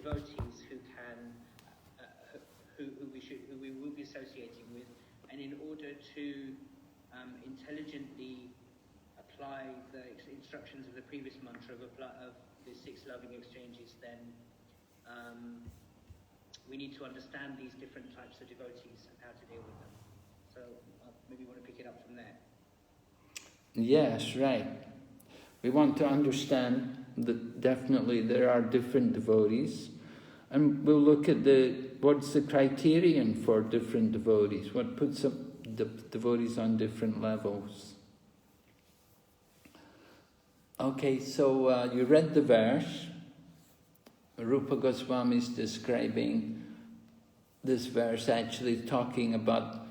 devotees who can, who we will be associating with, and in order to intelligently apply the instructions of the previous mantra of the 6 loving exchanges, then we need to understand these different types of devotees and how to deal with them. So maybe you want to pick it up from there. Yes, right. We want to understand that definitely there are different devotees, and we'll look at what's the criterion for different devotees, what puts up the devotees on different levels. Okay, so you read the verse. Rupa Goswami is describing this verse, actually talking about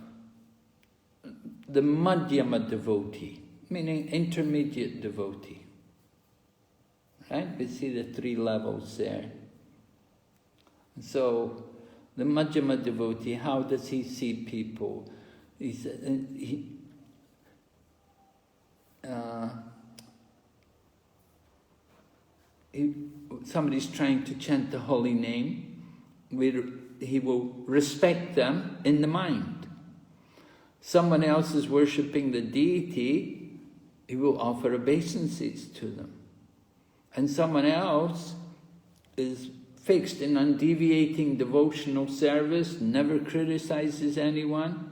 the Madhyama devotee, meaning intermediate devotee. Right? We see the 3 levels there. So, the Madhyama devotee, how does he see people? Somebody's trying to chant the holy name, he will respect them in the mind. Someone else is worshipping the deity, he will offer obeisances to them. And someone else is fixed in undeviating devotional service, never criticizes anyone,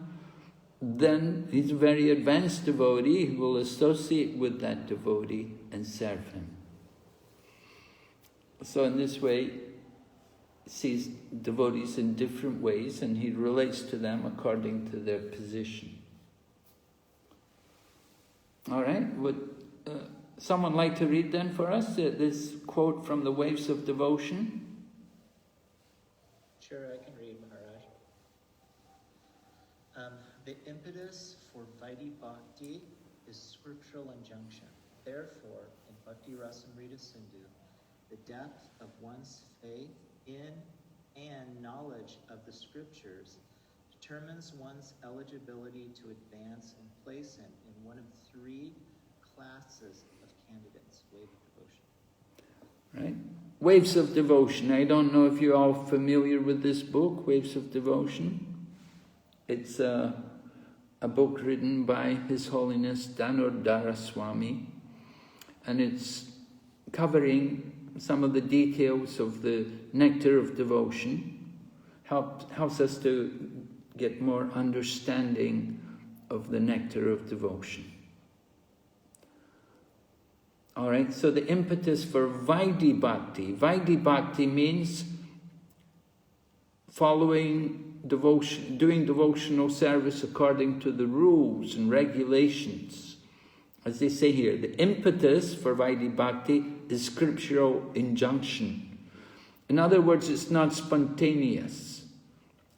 then he's a very advanced devotee who will associate with that devotee and serve him. So in this way, he sees devotees in different ways, and he relates to them according to their position. All right, would someone like to read then for us this quote from the Waves of Devotion? Sure, I can read, Maharaj. The impetus for Vaidhi Bhakti is scriptural injunction. Therefore, in Bhakti Rasamrita Sindhu, the depth of one's faith in and knowledge of the scriptures determines one's eligibility to advance and place him in one of 3 classes of candidates. Wave of Devotion. Right? Waves of Devotion. I don't know if you're all familiar with this book, Waves of Devotion. It's a book written by His Holiness Danurdara Swami, and it's covering some of the details of the nectar of devotion, helps us to get more understanding of the nectar of devotion. All right, so the impetus for Vaidhi Bhakti. Vaidhi Bhakti means following devotion, doing devotional service according to the rules and regulations. As they say here, the impetus for Vaidhi Bhakti is scriptural injunction. In other words, it's not spontaneous.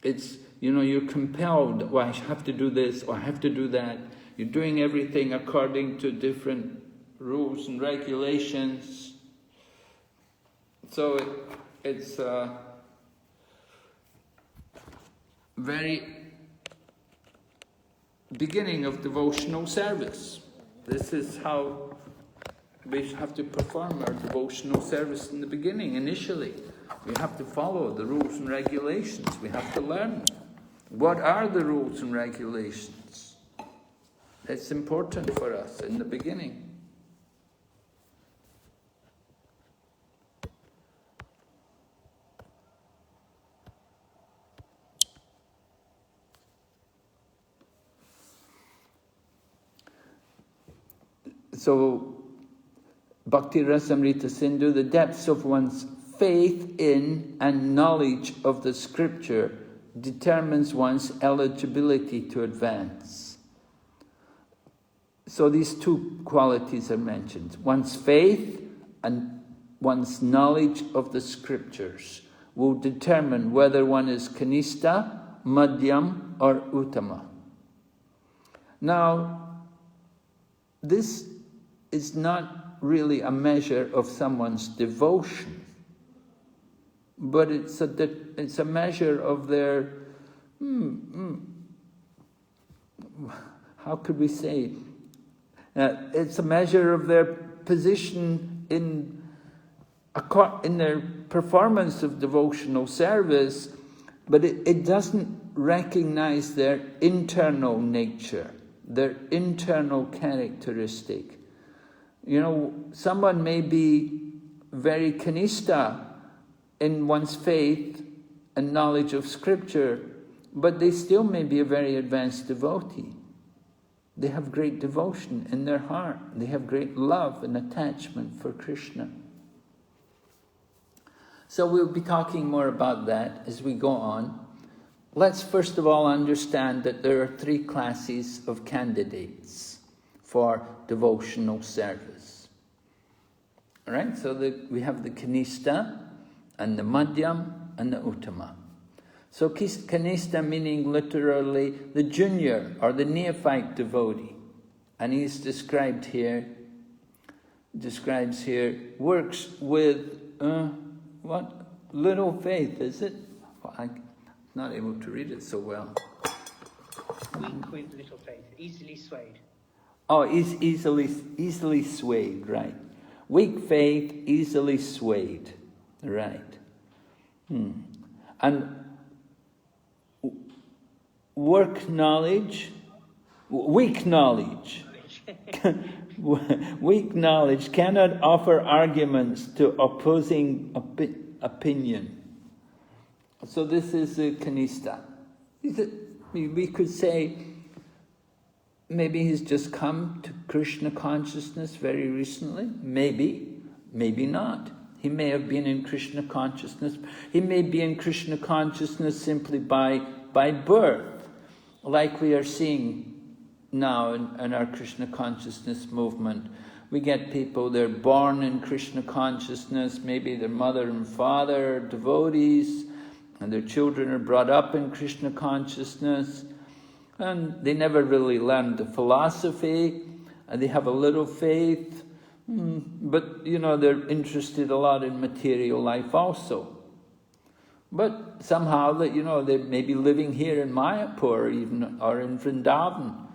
It's, you're compelled, I have to do this, or I have to do that. You're doing everything according to different rules and regulations. So it's very beginning of devotional service. This is how we have to perform our devotional service in the beginning, initially. We have to follow the rules and regulations. We have to learn what are the rules and regulations. It's important for us in the beginning. So, Bhakti Rasamrita Sindhu, the depths of one's faith in and knowledge of the scripture determines one's eligibility to advance. So these 2 qualities are mentioned. One's faith and one's knowledge of the scriptures will determine whether one is Kanishta, Madhyam, or Uttama. Now, this is not really a measure of someone's devotion, but it's a measure of their, how could we say, it's a measure of their position in in their performance of devotional service, but it doesn't recognize their internal nature, their internal characteristic. You know, someone may be very kanista in one's faith and knowledge of scripture, but they still may be a very advanced devotee. They have great devotion in their heart. They have great love and attachment for Krishna. So we'll be talking more about that as we go on. Let's first of all understand that there are 3 classes of candidates for devotional service. All right, so we have the Kanista, and the Madhyam, and the Uttama. So Kanista meaning literally the junior or the neophyte devotee. And he's describes here, works with, what? Little faith, is it? Well, I'm not able to read it so well. Weak with little faith, easily swayed. Oh, easily swayed, right. Weak faith, easily swayed, right. And weak knowledge cannot offer arguments to opposing opinion. So this is a Kanista. We could say maybe he's just come to Krishna consciousness very recently. Maybe not. He may have been in Krishna consciousness. He may be in Krishna consciousness simply by birth, like we are seeing now in our Krishna consciousness movement. We get people, they're born in Krishna consciousness, maybe their mother and father are devotees, and their children are brought up in Krishna consciousness, and they never really learned the philosophy, and they have a little faith, but you know, they're interested a lot in material life also. But somehow that, you know, they may be living here in Mayapur even, or in Vrindavan,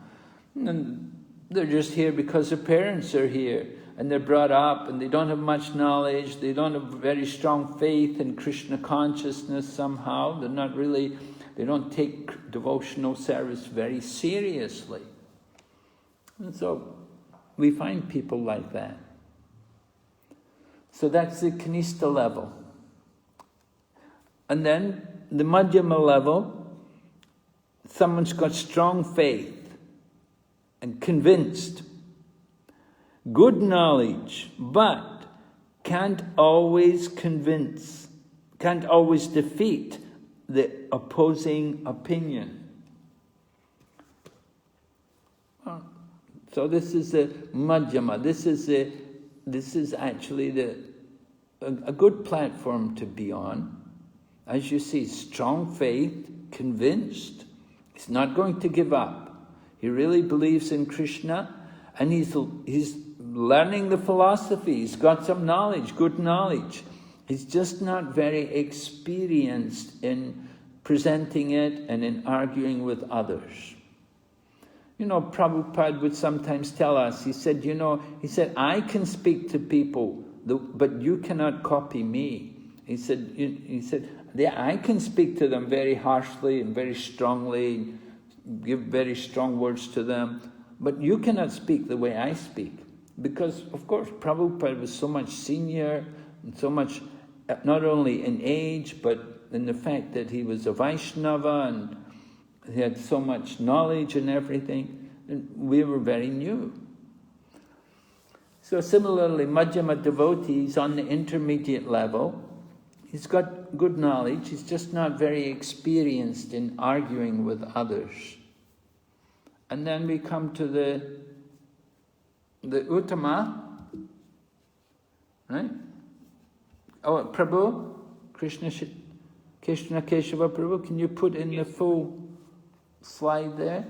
and they're just here because their parents are here, and they're brought up, and they don't have much knowledge, they don't have very strong faith in Krishna consciousness somehow, they don't take devotional service very seriously. And so we find people like that. So that's the Kanista level. And then the Madhyama level, someone's got strong faith and convinced, good knowledge, but can't always defeat the opposing opinion. So this is a Madhyama. This is actually a good platform to be on. As you see, strong faith, convinced. He's not going to give up. He really believes in Krishna, and he's learning the philosophy. He's got some knowledge, good knowledge. He's just not very experienced in presenting it and in arguing with others. You know, Prabhupada would sometimes tell us, he said, I can speak to people, but you cannot copy me. He said, I can speak to them very harshly and very strongly, give very strong words to them, but you cannot speak the way I speak. Because, of course, Prabhupada was so much senior, and so much, not only in age, but in the fact that he was a Vaishnava, and he had so much knowledge and everything, and we were very new. So similarly, Madhyama devotees on the intermediate level, he's got good knowledge, he's just not very experienced in arguing with others. And then we come to the Uttama, right? Oh, Prabhu, Krishna Keshava Prabhu, can you put in the full slide there?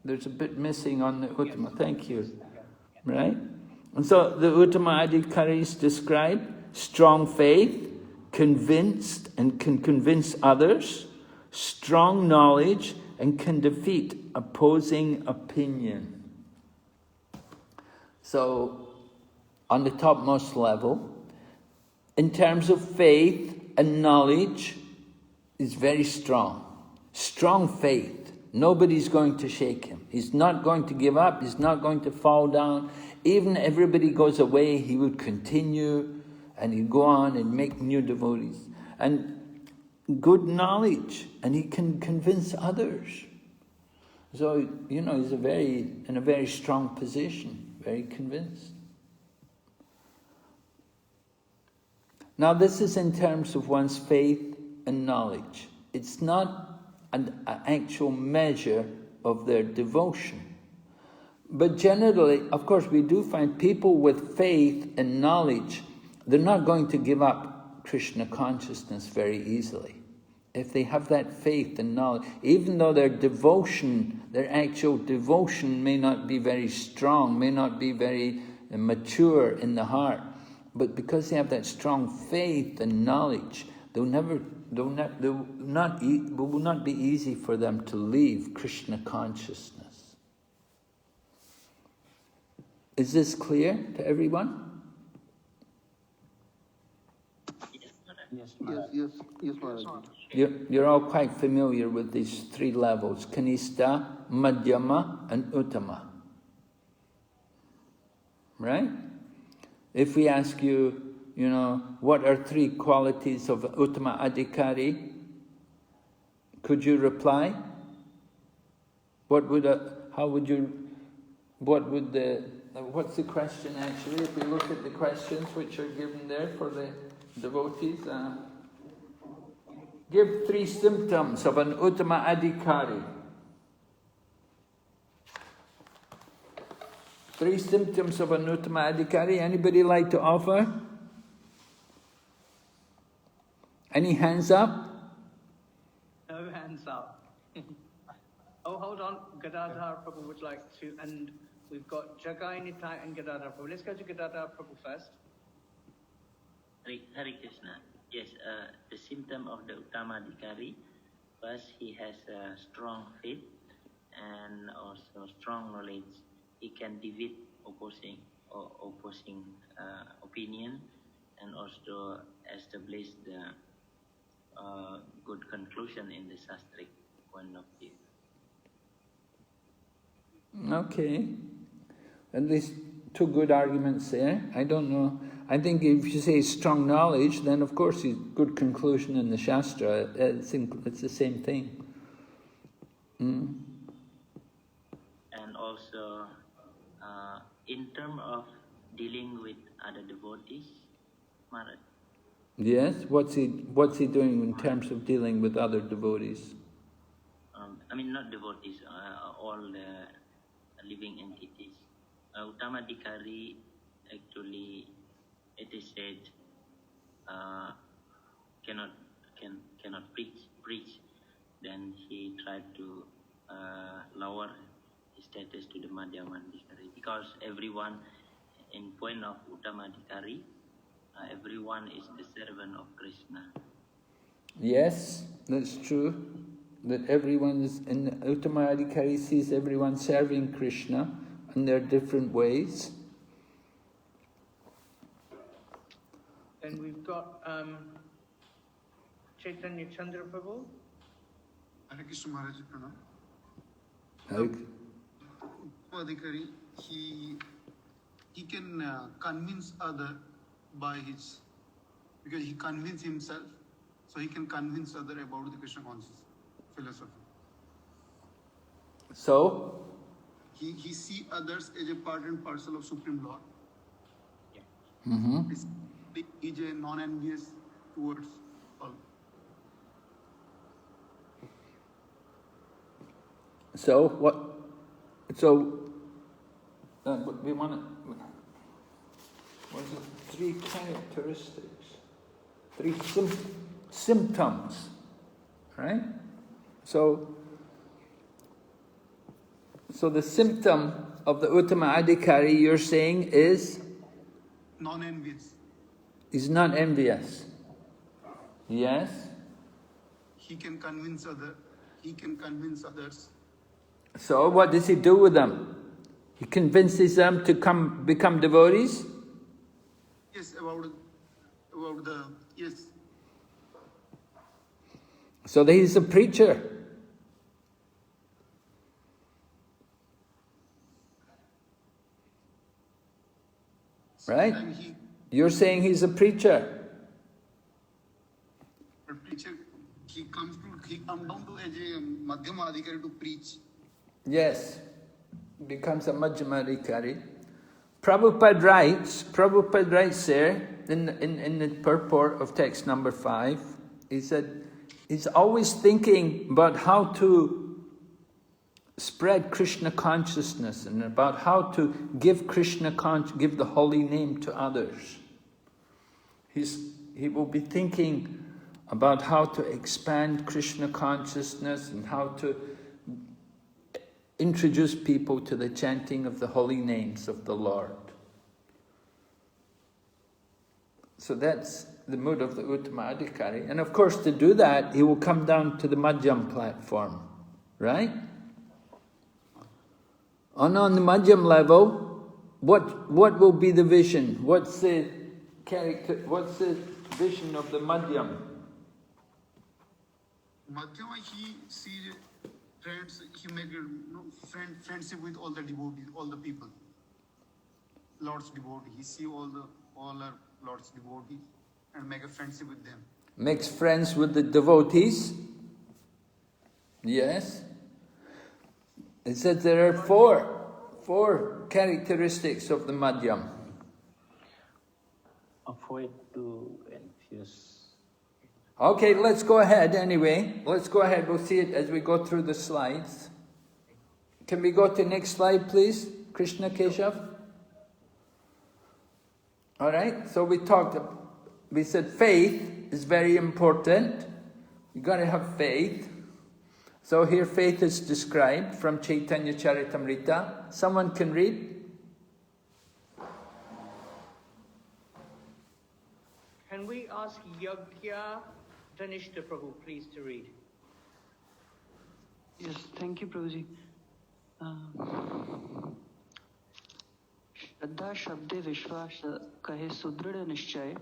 There's a bit missing on the Uttama. Thank you. Right? And so the Uttama Adhikaris describe strong faith, convinced and can convince others, strong knowledge, and can defeat opposing opinion. So, on the topmost level, in terms of faith and knowledge, is very strong. Strong faith. Nobody's going to shake him. He's not going to give up. He's not going to fall down. Even everybody goes away, he would continue and he'd go on and make new devotees. And good knowledge, and he can convince others. So, you know, he's in a very strong position, very convinced. Now this is in terms of one's faith and knowledge. It's not an actual measure of their devotion. But generally, of course, we do find people with faith and knowledge, they're not going to give up Krishna consciousness very easily. If they have that faith and knowledge, even though their devotion, their actual devotion may not be very strong, may not be very mature in the heart, but because they have that strong faith and knowledge, it will not be easy for them to leave Krishna consciousness. Is this clear to everyone? Yes, Maharaj. You're all quite familiar with these three levels, Kanista, Madhyama, and Uttama. Right? If we ask you, you know, what are three qualities of Uttama Adhikari? Could you reply? What's the question actually? If we look at the questions which are given there for the devotees, give three symptoms of an Uttama Adhikari. Three symptoms of an Uttama Adhikari. Anybody like to offer? Any hands up? No hands up. Oh, hold on. Gadadhar Prabhu would like to, and we've got Jagai Nitai and Gadadhar Prabhu. Let's go to Gadadhar Prabhu first. Hare Krishna. Yes, the symptom of the Uttamadhikari, first he has a strong faith and also strong knowledge. He can defeat opposing opinion and also establish the good conclusion in the Shastric point of view. Okay. At least two good arguments there. I don't know. I think if you say strong knowledge, then of course it's good conclusion in the Shastra. It's the same thing. Mm. And also, in terms of dealing with other devotees, Maharaj. Yes, what's he doing in terms of dealing with other devotees? Not devotees, all the living entities. Uttamadhikari, actually, it is said, cannot preach. Then he tried to lower his status to the Madhyamadhikari, because everyone, in point of Uttamadhikari, everyone is the servant of Krishna. Yes, that's true. That everyone is in Uttamadhikari sees everyone serving Krishna in their different ways. Then we've got Chaitanya Chandra Prabhu. Hare Krishna Maharaj, Pranam. Adhikari, he can convince other by his, because he convinced himself, so he can convince other about the Krishna consciousness philosophy. So he see others as a part and parcel of Supreme Lord. Yeah. Mm-hmm. He is a non-envious towards all. So what? So we want to. What is it? Three characteristics, three symptoms, right? So the symptom of the Uttama Adhikari, you're saying, is Non-envious. Is not envious. Yes. He can convince others. So what does he do with them? He convinces them to become devotees? Yes, about about the, yes. So that he's a preacher. Right? Sometimes You're saying he's a preacher. a preacher, he come down to as a Madhyama Adhikari to preach. Yes. Becomes a Madhyamadikari. Prabhupada writes there, in the purport of text number 5, he said, he's always thinking about how to spread Krishna consciousness and about how to give give the holy name to others. He will be thinking about how to expand Krishna consciousness and how to introduce people to the chanting of the holy names of the Lord. So that's the mood of the Uttama Adhikari. And of course, to do that, he will come down to the Madhyam platform, right? On the Madhyam level, what will be the vision? What's the character? What's the vision of the Madhyam? Madhyama, he sees friends, he make friendship with all the devotees, all the people. Lord's devotee, he see all our Lord's devotees and make a friendship with them. Makes friends with the devotees. Yes. It says there are four characteristics of the Madhyam. Avoid to infuse. Okay, let's go ahead anyway. Let's go ahead. We'll see it as we go through the slides. Can we go to the next slide, please? Krishna Keshav. All right, so we said faith is very important. You got to have faith. So here faith is described from Chaitanya Charitamrita. Someone can read? Can we ask Yagya Dhanishta Prabhu, please, to read? Yes, thank you, Prabhuji. श्रद्धा शब्दे विश्वास कहे सुदृढ़ निश्चय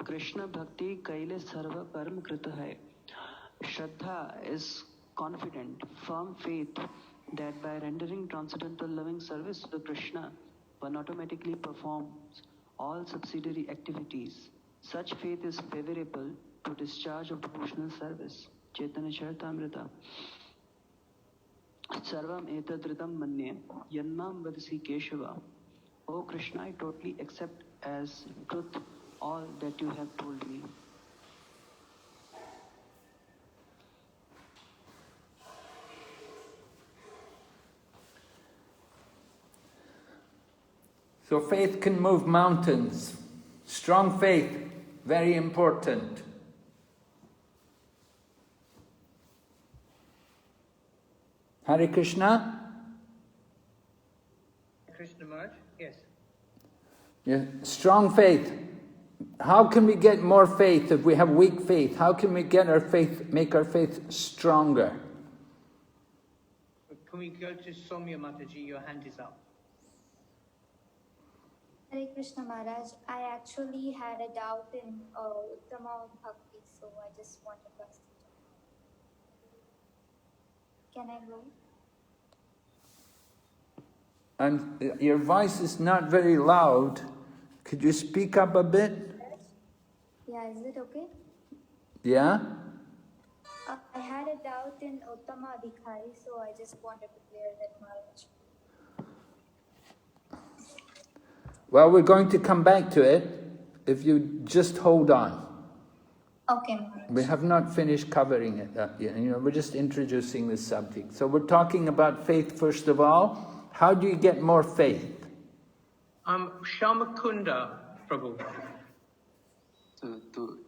कृष्ण भक्ति कैले सर्व कर्म कृत है. Shraddha is confident, firm faith that by rendering transcendental loving service to Krishna, one automatically performs all subsidiary activities. Such faith is favorable to discharge of devotional service. Chaitanya Charitamrita. Sarvam etadritam manye yanmam vadasi Keshava. O Krishna, I totally accept as truth all that you have told me. So faith can move mountains. Strong faith, very important. Hare Krishna? Krishna Maharaj, yes. Yeah, strong faith. How can we get more faith if we have weak faith? How can we get our faith, make our faith stronger? Can we go to Somya Mataji? Your hand is up. Hare Krishna Maharaj, I actually had a doubt in Uttama Bhakti, so I just wanted to ask. Can I go? And your voice is not very loud. Could you speak up a bit? Yeah, is it okay? Yeah? I had a doubt in Uttama Adhikari, so I just wanted to clear that, Maharaj. Well, we're going to come back to it if you just hold on. Okay, Maharaj. We have not finished covering it yet. We're just introducing this subject. So we're talking about faith first of all. How do you get more faith? Shamakunda Prabhu. So to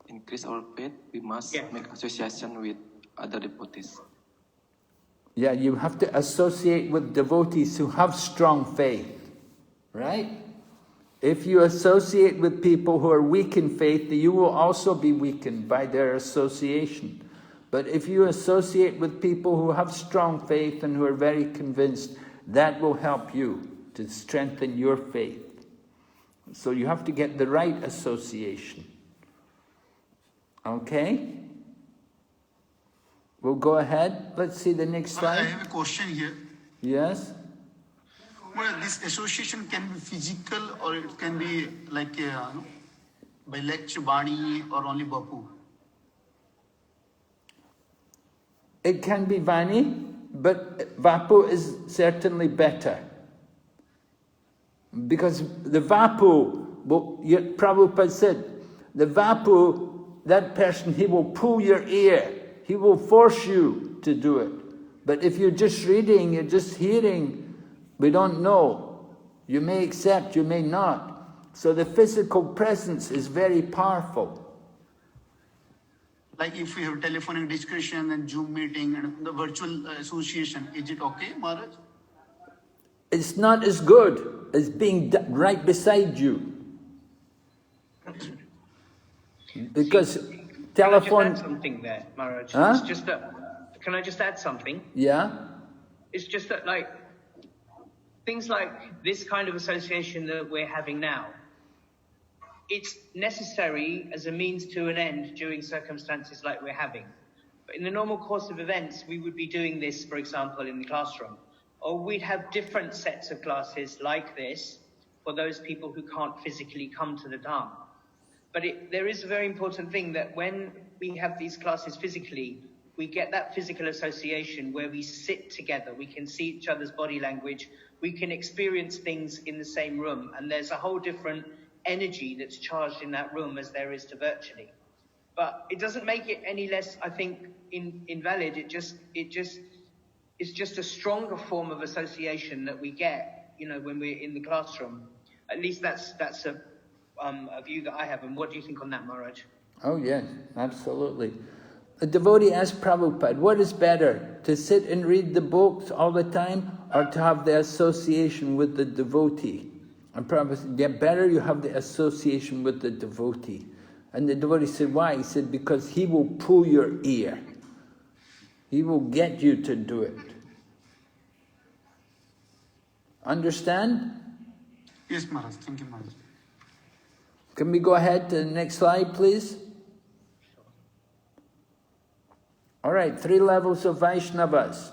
increase our faith, we must make association with other devotees. Yeah, you have to associate with devotees who have strong faith, right? If you associate with people who are weak in faith, you will also be weakened by their association. But if you associate with people who have strong faith and who are very convinced, that will help you to strengthen your faith. So you have to get the right association. Okay? We'll go ahead. Let's see the next slide. I have a question here. Yes? Well, this association can be physical or it can be like by lecture Bani or only Bapu. It can be Vani, but Vapu is certainly better. Because the Vapu, Prabhupada said, the Vapu, that person, he will pull your ear. He will force you to do it. But if you're just reading, you're just hearing, we don't know. You may accept, you may not. So the physical presence is very powerful. Like if we have telephonic discussion and Zoom meeting and the virtual association, is it okay, Maharaj? It's not as good as being right beside you. Because telephone... Can I just add something there, Maharaj? Huh? It's just that, can I just add something? Yeah? It's just that, like, things like this kind of association that we're having now, it's necessary as a means to an end during circumstances like we're having. But in the normal course of events, we would be doing this, for example, in the classroom. Or we'd have different sets of classes like this for those people who can't physically come to the Dham. But there is a very important thing that when we have these classes physically, we get that physical association where we sit together, we can see each other's body language, we can experience things in the same room, and there's a whole different energy that's charged in that room as there is to virtually. But it doesn't make it any less, I think, invalid. It's just a stronger form of association that we get, when we're in the classroom. At least that's a view that I have. And what do you think on that, Maharaj? Oh yes, absolutely. A devotee asked Prabhupada, what is better, to sit and read the books all the time or to have the association with the devotee? And Prabhupada said, yeah, better you have the association with the devotee. And the devotee said, why? He said, because he will pull your ear. He will get you to do it. Understand? Yes, Maharaj. Thank you, Maharaj. Can we go ahead to the next slide, please? All right, 3 levels of Vaishnavas.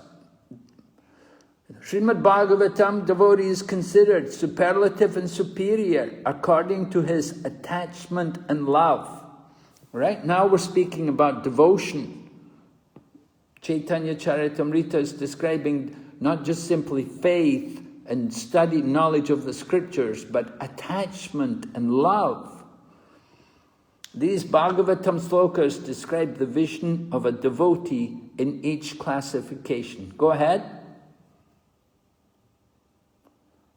Srimad Bhagavatam, devotee is considered superlative and superior according to his attachment and love. Right? Now we're speaking about devotion. Chaitanya Charitamrita is describing not just simply faith and study knowledge of the scriptures, but attachment and love. These Bhagavatam slokas describe the vision of a devotee in each classification. Go ahead.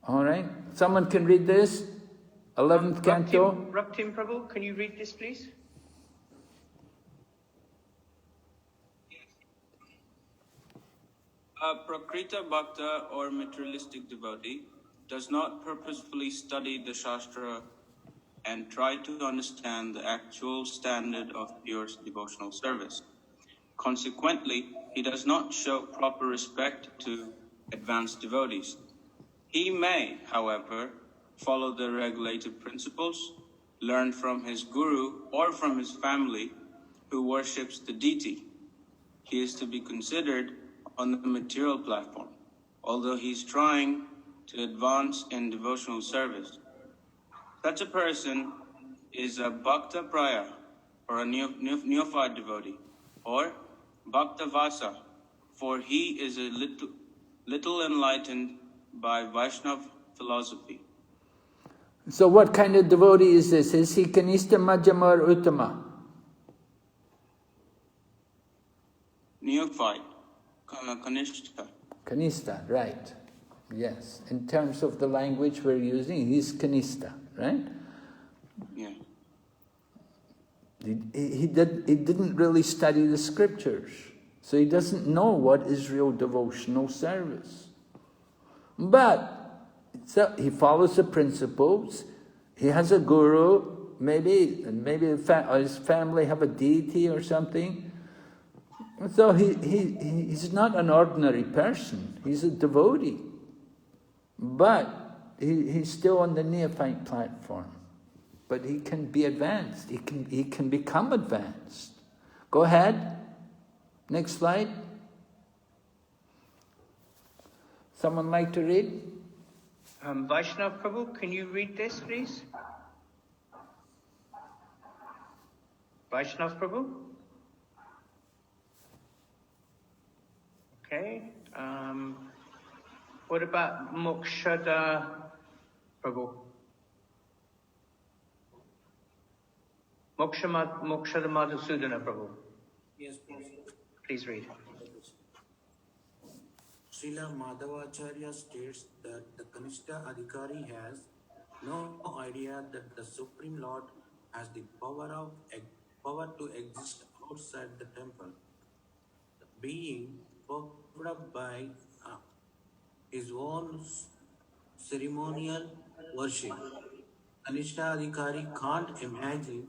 All right. Someone can read this? 11th canto. Raktim Prabhu, can you read this, please? A Prakrita Bhakta or materialistic devotee does not purposefully study the Shastra and try to understand the actual standard of pure devotional service. Consequently, he does not show proper respect to advanced devotees. He may, however, follow the regulative principles learned from his guru or from his family who worships the deity. He is to be considered on the material platform, although he's trying to advance in devotional service. Such a person is a Bhakta Praya, or a neophyte devotee, or Bhakta Vasa, for he is a little enlightened by Vaishnava philosophy. So what kind of devotee is this? Is he Kanishta, Madhyama, or Uttama? Neophyte, Kanishta. Kanishta, right. Yes. In terms of the language we're using, he's Kanishta, right? Yeah. He didn't really study the scriptures, so he doesn't know what is real devotional service. But so he follows the principles. He has a guru, maybe his family have a deity or something. So he's not an ordinary person. He's a devotee, but he's still on the neophyte platform. but he can be advanced. He can become advanced. Go ahead. Next slide. Someone like to read? Vaishnav Prabhu, can you read this, please? Vaishnav Prabhu? Okay. What about Mokshada Prabhu? Mokshada Madhusudana Prabhu. Yes, please read. Srila Madhavacharya states that the Kanishta Adhikari has no idea that the Supreme Lord has the power to exist outside the temple, being puffed up by his own ceremonial worship. Kanishta Adhikari can't imagine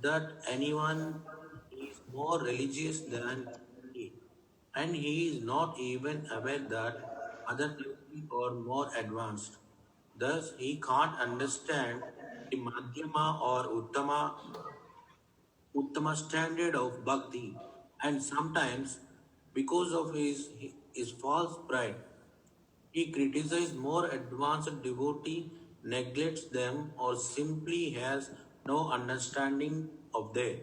that anyone is more religious than he, and he is not even aware that other people are more advanced. Thus, he can't understand the Madhyama or Uttama standard of Bhakti, and sometimes, because of his false pride, he criticizes more advanced devotee, neglects them, or simply has no understanding of them.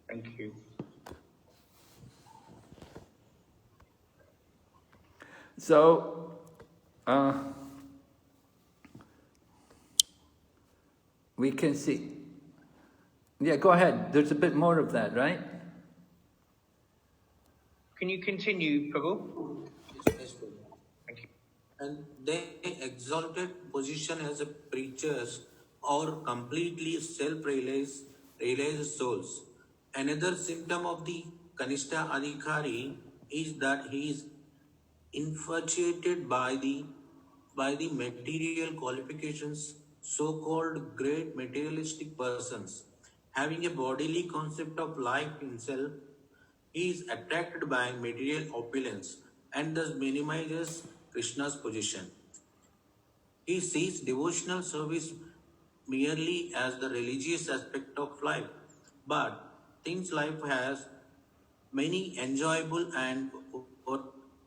Thank you. So, we can see. Yeah, go ahead. There's a bit more of that, right? Can you continue, Prabhu? Yes, Prabhu. Thank you. And they exalted position as a preachers or completely self-realized souls. Another symptom of the Kanishta Adhikari is that he is infatuated by the material qualifications, so-called great materialistic persons. Having a bodily concept of life himself, he is attracted by material opulence and thus minimizes Krishna's position. He sees devotional service merely as the religious aspect of life, but thinks life has many enjoyable and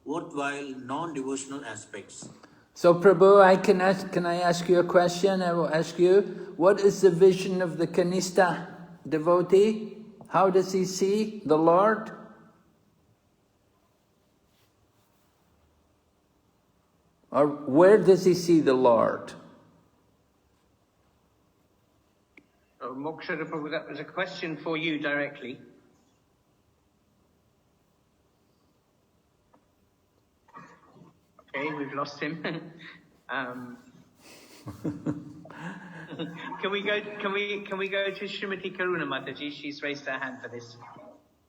worthwhile non-devotional aspects. So Prabhu, can I ask you a question? I will ask you, what is the vision of the Kanishta devotee? How does he see the Lord? Or where does he see the Lord? Oh, Mokshada Prabhu, that was a question for you directly. Okay, we've lost him. Can we go to Srimati Karuna Mataji? She's raised her hand for this.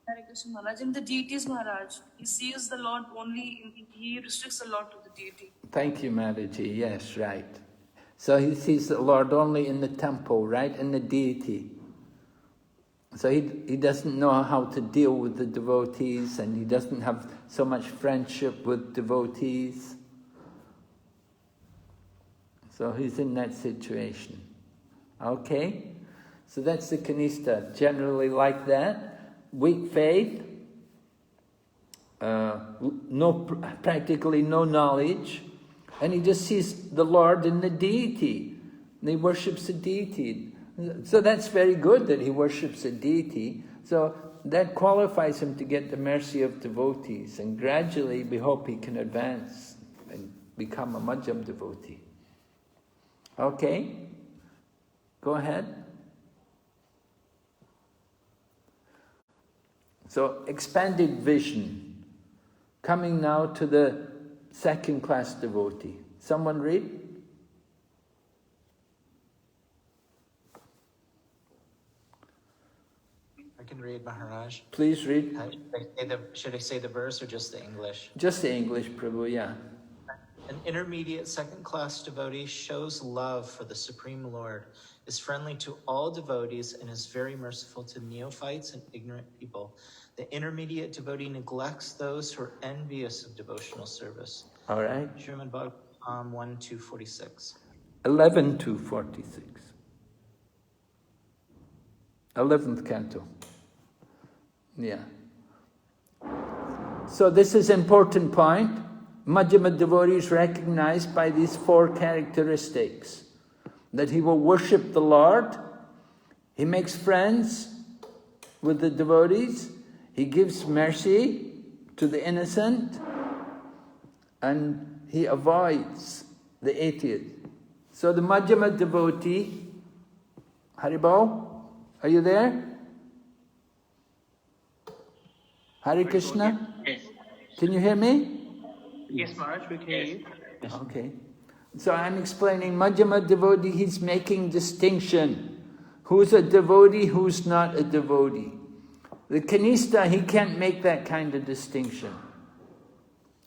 Hare Krishna Maharaj. In the deities, Maharaj, he sees the Lord only, he restricts the Lord to the deity. Thank you, Mataji. Yes, right. So he sees the Lord only in the temple, right? In the deity. So he doesn't know how to deal with the devotees, and he doesn't have so much friendship with devotees. So he's in that situation. Okay? So that's the Kanishta, generally like that. Weak faith, practically no knowledge, and he just sees the Lord in the deity. And he worships the deity. So that's very good that he worships a deity. So that qualifies him to get the mercy of devotees. And gradually we hope he can advance and become a Madhyam devotee. Okay? Go ahead. So expanded vision. Coming now to the second class devotee. Someone read? I can read, Maharaj. Please read. Should I say the verse or just the English? Just the English, Prabhu, yeah. An intermediate second-class devotee shows love for the Supreme Lord, is friendly to all devotees, and is very merciful to neophytes and ignorant people. The intermediate devotee neglects those who are envious of devotional service. All right. Srimad Bhagavatam 1 to 46. 11 to 46. 11th canto. Yeah. So this is an important point. Madhyama devotee is recognized by these 4 characteristics. That he will worship the Lord, he makes friends with the devotees, he gives mercy to the innocent, and he avoids the atheist. So the Madhyama devotee, Haribol, are you there? Hare Krishna? Yes. Can you hear me? Yes, Maharaj, we can hear you. Okay. So I'm explaining Madhyama devotee, he's making distinction. Who's a devotee, who's not a devotee. The Kanista, he can't make that kind of distinction.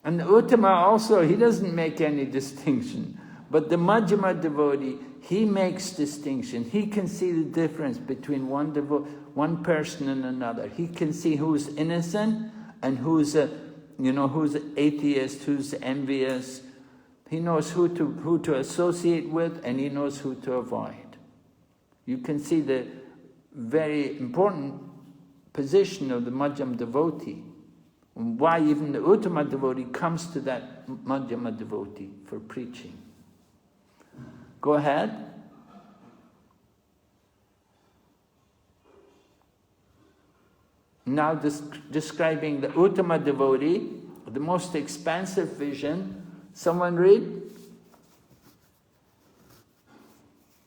And the Uttama also, he doesn't make any distinction. But the Madhyama devotee, he makes distinction. He can see the difference between one person and another. He can see who's innocent and who's who's an atheist, who's envious. He knows who to associate with, and he knows who to avoid. You can see the very important position of the Madhyama devotee. Why even the Uttama devotee comes to that Madhyama devotee for preaching. Go ahead. Now describing the Uttama devotee, the most expansive vision. Someone read?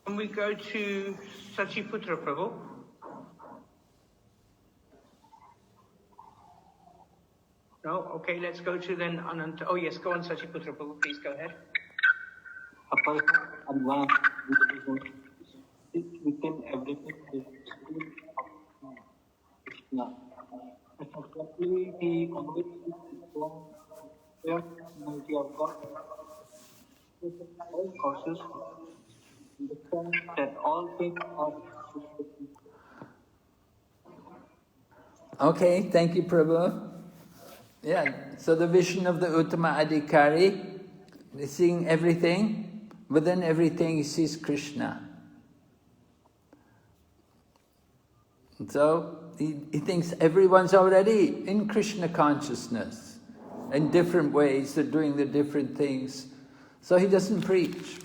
Can we go to Sachiputra Prabhu? No? Okay, let's go to then Ananta. Oh yes, go on Sachiputra Prabhu, please go ahead. Within everything is Krishna. Effectively, he always unity of God. All causes understand that all things are. Okay, thank you, Prabhu. Yeah, so the vision of the Uttama Adhikari, seeing everything, within everything he sees Krishna. And so he thinks everyone's already in Krishna consciousness. In different ways, they're doing the different things. So he doesn't preach.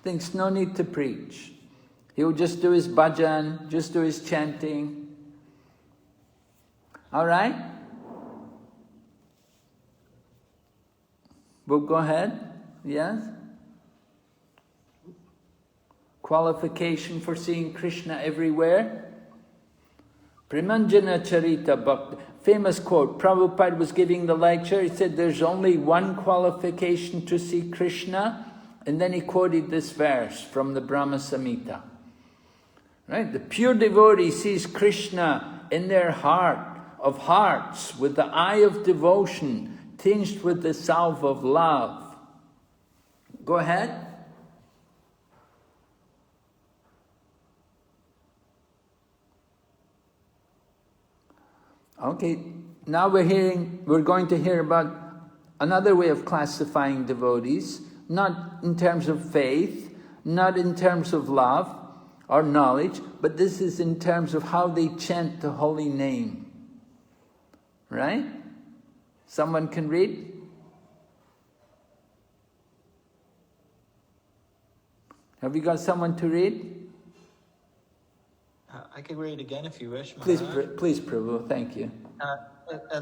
Thinks no need to preach. He'll just do his bhajan, just do his chanting. All right? We'll go ahead. Yes? Qualification for seeing Krishna everywhere. Premanjana Charita Bhakti. Famous quote. Prabhupada was giving the lecture. He said there's only one qualification to see Krishna. And then he quoted this verse from the Brahma Samhita. Right? The pure devotee sees Krishna in their heart of hearts with the eye of devotion tinged with the salve of love. Go ahead. Okay, now we're going to hear about another way of classifying devotees, not in terms of faith, not in terms of love or knowledge, but this is in terms of how they chant the holy name. Right? Someone can read? Have you got someone to read? I could read again if you wish, Please, Maharaj. please, Prabhu, thank you.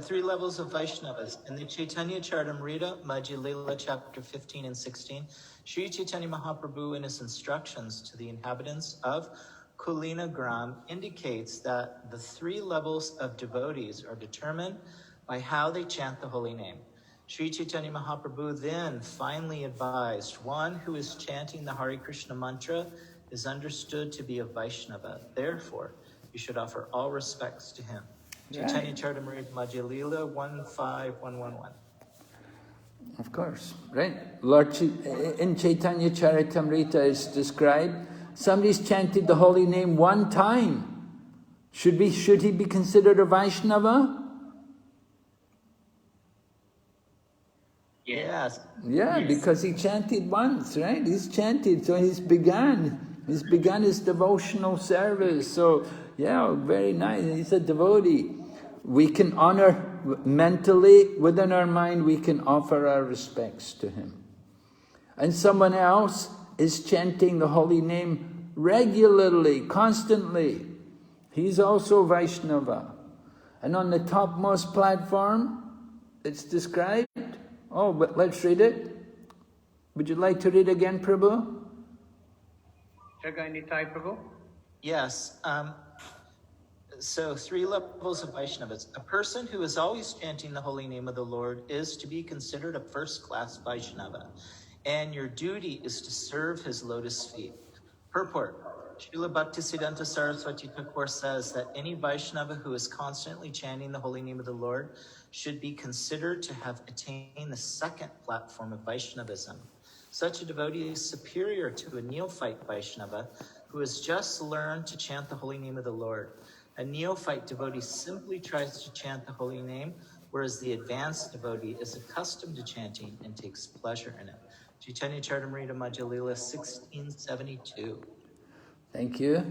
3 levels of Vaishnavas. In the Chaitanya Charitamrita, Madhya Lila, chapter 15 and 16, Sri Chaitanya Mahaprabhu in his instructions to the inhabitants of Kulina Gram indicates that the 3 levels of devotees are determined by how they chant the holy name. Sri Chaitanya Mahaprabhu then finally advised, one who is chanting the Hare Krishna mantra is understood to be a Vaishnava. Therefore, you should offer all respects to him. Right. Chaitanya Charitamrita Madhya Lila 15111. Of course, right? In Chaitanya Charitamrita is described, somebody's chanted the holy name one time. Should he be considered a Vaishnava? Yes. Yeah, because he chanted once, right? He's chanted, so he's begun his devotional service. So, yeah, very nice. He's a devotee. We can honor mentally, within our mind, we can offer our respects to him. And someone else is chanting the holy name regularly, constantly. He's also Vaishnava. And on the topmost platform, it's described. Oh, but let's read it. Would you like to read again, Prabhu? Jagai Prabhu? Yes. So 3 levels of Vaishnavas. A person who is always chanting the holy name of the Lord is to be considered a first-class Vaishnava, and your duty is to serve his lotus feet. Purport. Srila Bhaktisiddhanta Saraswati Thakur says that any Vaishnava who is constantly chanting the holy name of the Lord should be considered to have attained the second platform of Vaishnavism. Such a devotee is superior to a neophyte Vaishnava who has just learned to chant the holy name of the Lord. A neophyte devotee simply tries to chant the holy name, whereas the advanced devotee is accustomed to chanting and takes pleasure in it. Chaitanya Charitamrita Madhya Lila 1672. Thank you.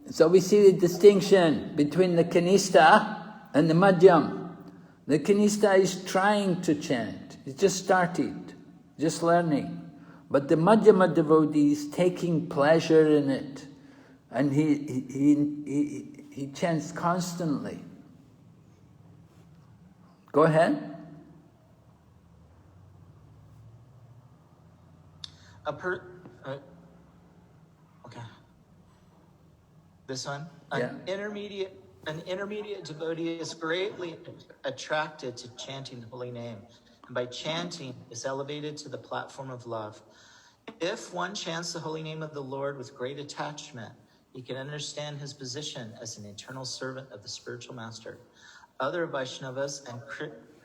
So we see the distinction between the Kanista and the Madhyam. The Kanista is trying to chant. He's just started, just learning. But the Madhyama devotee is taking pleasure in it. And he chants constantly. Go ahead. Okay. This one? Yeah. An intermediate devotee is greatly attracted to chanting the holy name, and by chanting is elevated to the platform of love. If one chants the holy name of the Lord with great attachment, he can understand his position as an eternal servant of the spiritual master. Other Vaishnavas and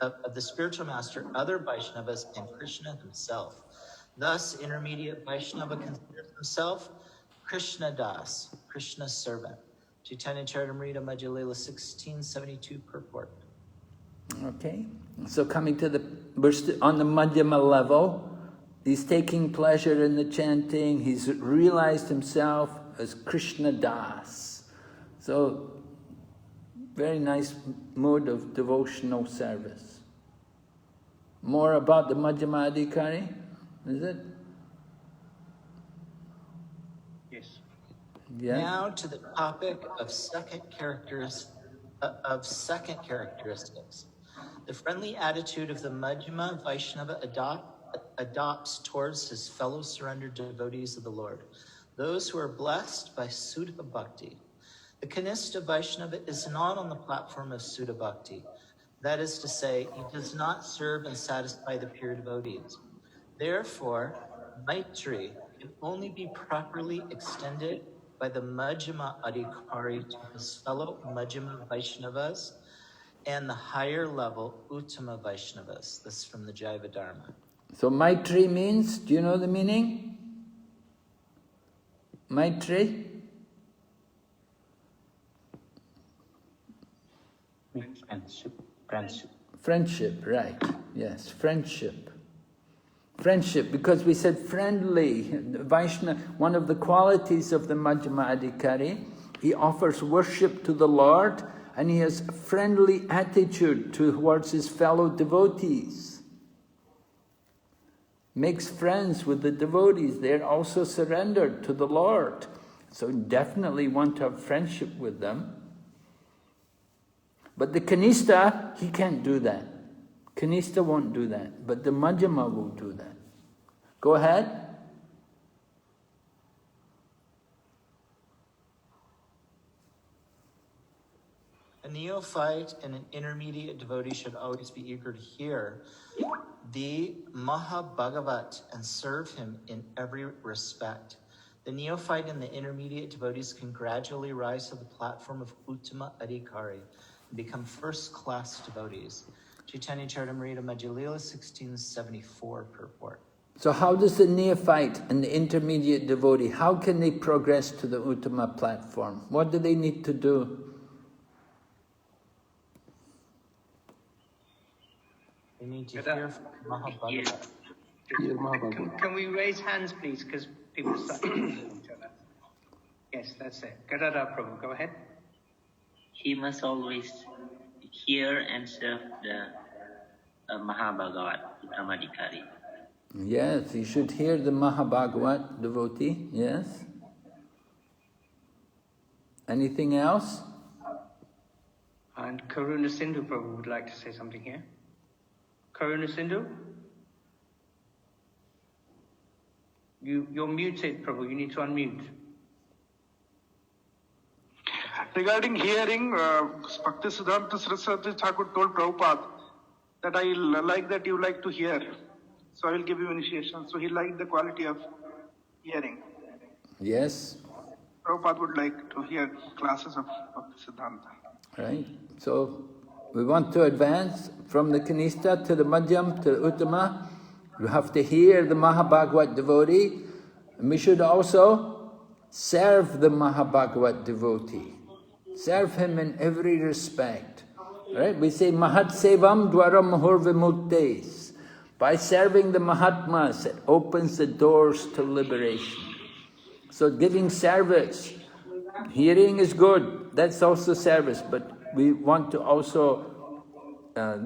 of the spiritual master, other Vaishnavas, and Krishna himself. Thus, intermediate Vaishnava considers himself Krishna Das, Krishna's servant. Chaitanya Charitamrita Madhya Lila 1672 purport. Okay, so coming to on the Madhyama level, he's taking pleasure in the chanting. He's realized himself as Krishna Das. So, very nice mode of devotional service. More about the Madhyama Adhikari, is it? Yes. Yeah. Now to the topic of second characteristics. The friendly attitude of the Madhyama Vaishnava adopts towards his fellow surrendered devotees of the Lord, those who are blessed by Sudha Bhakti. The Kanista Vaishnava is not on the platform of Sudha Bhakti. That is to say, he does not serve and satisfy the pure devotees. Therefore, Maitri can only be properly extended by the Madhyama Adhikari to his fellow Madhyama Vaishnavas and the higher level Uttama Vaishnavas. This is from the Jaiva Dharma. So Maitri means, do you know the meaning? Maitri? Friendship, right. Yes, friendship. Friendship, because we said friendly. Vaishnava, one of the qualities of the Madhyama Adhikari, he offers worship to the Lord and he has a friendly attitude towards his fellow devotees. Makes friends with the devotees. They're also surrendered to the Lord. So definitely want to have friendship with them. But the Kanista, he can't do that. Kanista won't do that, but the Madhyama will do that. Go ahead. A neophyte and an intermediate devotee should always be eager to hear the Mahabhagavat and serve him in every respect. The neophyte and the intermediate devotees can gradually rise to the platform of Uttama Adhikari and become first-class devotees. Chaitanya Charitamrita Madhya Lila 1674 purport. So how does the neophyte and the intermediate devotee, how can they progress to the Uttama platform? What do they need to do? We need to hear from Mahabharata. Can we raise hands, please? Because people are starting to hear each other. Yes, that's it. Gadadhar Prabhu, go ahead. He must always hear and serve the Mahabhagavat, Uttamadhikari. Yes, he should hear the Mahabhagavat devotee, yes. Anything else? And Karuna Sindhu Prabhu would like to say something here. Karuna Sindhu? You're muted, Prabhu. You need to unmute. Regarding hearing, Bhakti Siddhanta Saraswati Thakur told Prabhupada that I like that you like to hear. So I will give you initiation. So he liked the quality of hearing. Yes. Prabhupada would like to hear classes of Bhakti Siddhanta. Right. So we want to advance from the Kanishta to the Madhyam to the Uttama. You have to hear the Mahabhagavat devotee. And we should also serve the Mahabhagavat devotee. Serve him in every respect. Right? We say Mahat Sevam Dwaram Mahur Vimuktes. By serving the Mahatmas, it opens the doors to liberation. So giving service, hearing is good, that's also service, but we want to also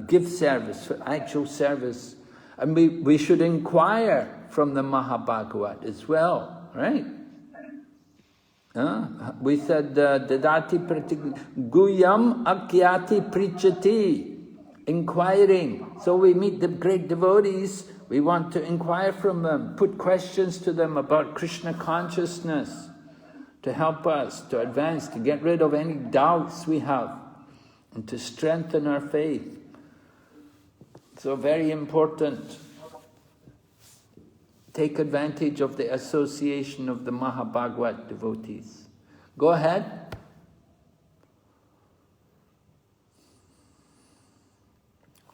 give service, actual service. And we should inquire from the Mahabhagavat as well, right? We said, Dadati Guyam Akyati Prichati. Inquiring. So we meet the great devotees, we want to inquire from them, put questions to them about Krishna consciousness to help us to advance, to get rid of any doubts we have and to strengthen our faith. So very important. Take advantage of the association of the Mahabhagavat devotees. Go ahead.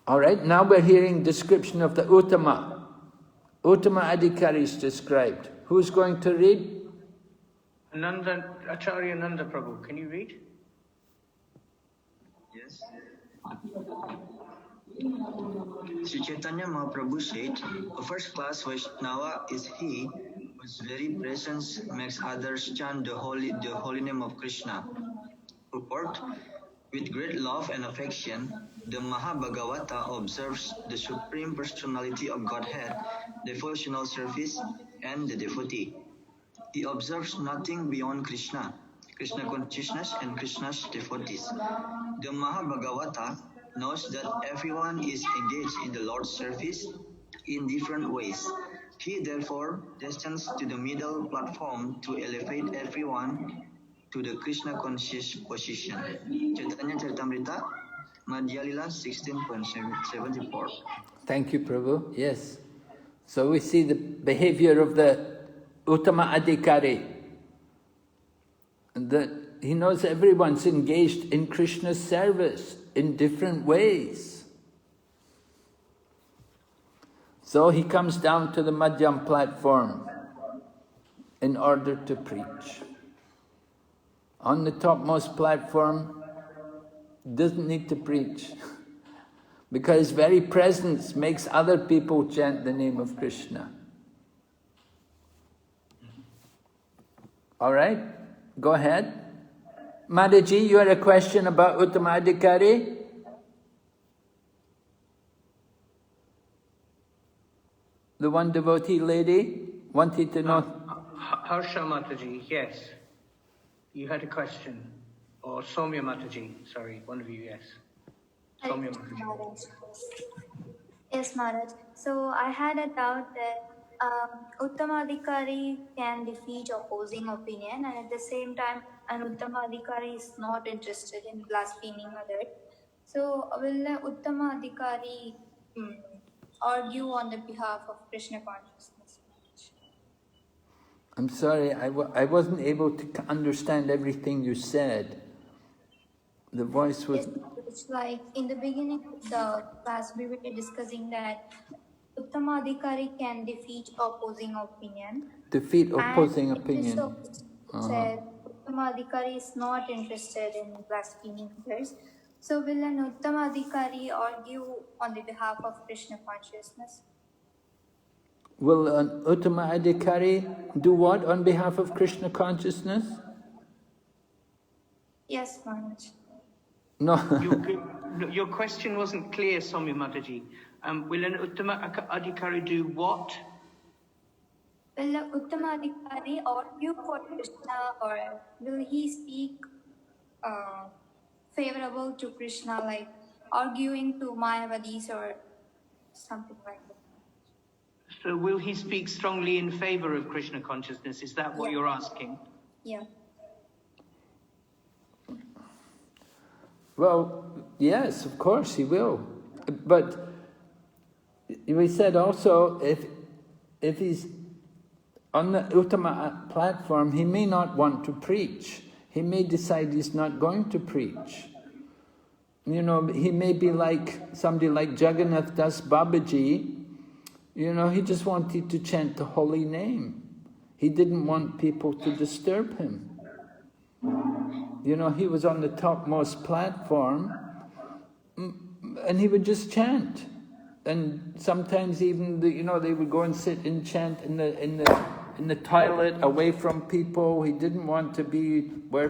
All right, now we're hearing description of the Uttama. Uttama Adhikari is described. Who's going to read? Acharya Nanda Prabhu, can you read? Yes. Sri Chaitanya Mahaprabhu said, a first-class Vaishnava is he whose very presence makes others chant the holy name of Krishna. Purport: with great love and affection, the Mahabhagavata observes the Supreme Personality of Godhead, devotional service, and the devotee. He observes nothing beyond Krishna, Krishna consciousness, and Krishna's devotees. The Mahabhagavata knows that everyone is engaged in the Lord's service in different ways. He therefore descends to the middle platform to elevate everyone to the Krishna conscious position. Chaitanya Charitamrita, Madhya Lila 16.74. Thank you, Prabhu. Yes. So we see the behavior of the Uttama Adhikari. That he knows everyone's engaged in Krishna's service in different ways. So he comes down to the Madhyam platform in order to preach. On the topmost platform, doesn't need to preach because his very presence makes other people chant the name of Krishna. All right, go ahead. Madaji, you had a question about Uttama Adhikari? The one devotee lady wanted to know. Harsha Mataji, yes. You had a question. Or Somya Mataji, sorry, one of you, yes. Somya Mataji. Yes, Maharaj. So I had a doubt that Uttamadhikari can defeat opposing opinion, and at the same time, an Uttamadhikari is not interested in blaspheming others. So will the Uttamadhikari argue on the behalf of Krishna consciousness? I'm sorry, I wasn't able to understand everything you said. The voice was... Yes, it's like in the beginning of the class we were discussing that Uttamadhikari can defeat opposing opinion. Defeat opposing opinion. Said Uttamadhikari is not interested in blaspheming others. So will an Uttamadhikari argue on the behalf of Krishna consciousness? Will an Uttama Adhikari do what on behalf of Krishna consciousness? Yes, Maharaj. No. Your question wasn't clear, Somi Mataji. Will an Uttama Adhikari do what? Will an Uttamadhikari argue for Krishna, or will he speak favorable to Krishna, like arguing to Mayavadis or something like that? So will he speak strongly in favor of Krishna consciousness? Is that what you're asking? Yeah. Well, yes, of course he will. But we said also, if he's on the Uttama platform, he may not want to preach. He may decide he's not going to preach. You know, he may be like somebody like Jagannath Das Babaji. You know, he just wanted to chant the holy name. He didn't want people to disturb him. You know, he was on the topmost platform and he would just chant. And sometimes even, they would go and sit and chant in the toilet away from people. He didn't want to be where